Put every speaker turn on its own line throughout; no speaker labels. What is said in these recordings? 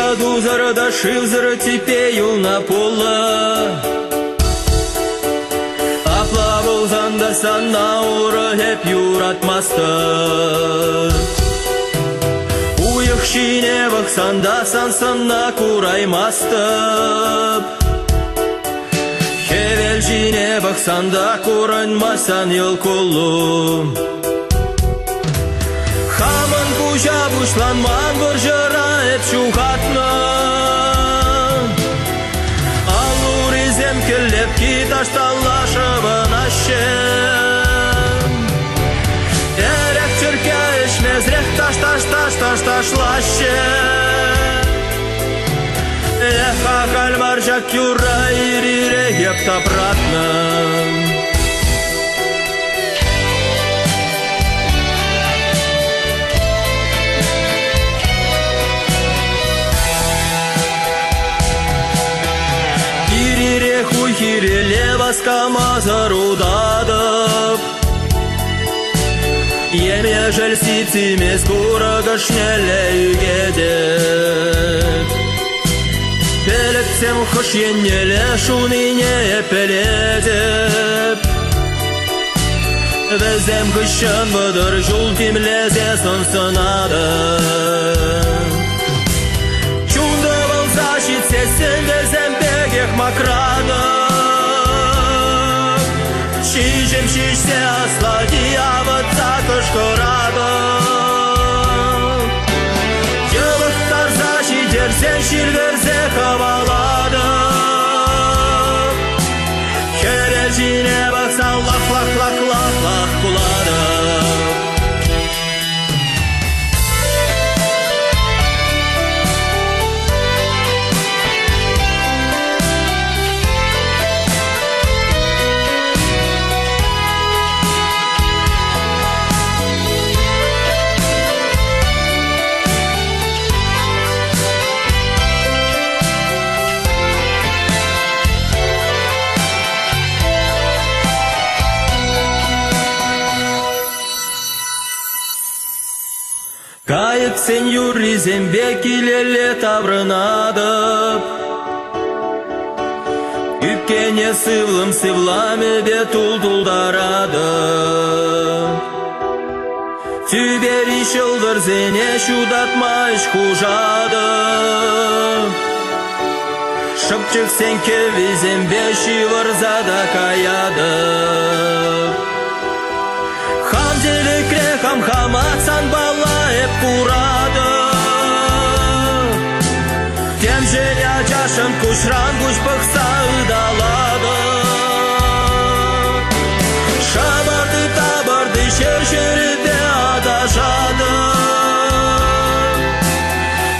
Юраду зарадашив заратипею на пола. Аплавыл занда санна ура хеп юратмасты. Уйық шине бақсанда сан-санна кураймасты. Хевел жине бақсанда куранмасан ел колу. Хаман кужа бушланман бұржыра еп шухатны. Алуризем келеп ки ташталашыбын ашым. Эрек чырке ішмезрек ташлашым. Эха кальмар жак юра ирире еп тапратным. Хиреле баскама зарудадып. Еме жальсицime скоро гашнеле үгедеп. Пелексем хош еннеле шунине епеледеп. Безем кышын быдыр жул тимлезе сынсынады. Чунды болса шитсесін безем бегек макрады. Шишем шишсе аслади аватса кышкырады. Йылықтарса шидерсен ширверсе хавалады. Херел жине бақсан лақ-лақ-лақ-лақ-лақ кулады. Кайык сен юризембе килеле таврынадып. Үпкене сывлым сывламе бе тулдарады. Тюбери шылдыр зене шудатмаш хужады. Шыпчык сен кевизембе шивырзада каяды. Хамзелі крехам хаматсан бала еп курады. Тем женя жашын кушран куш пықса ыдалады. Шабарды табарды шер-шеріде адашады.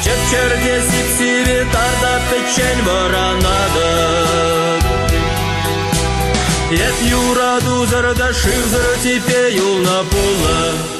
Чеп-черде сип-сири тарда печен баранады. Ет юраду зарадашив заратипею на пола.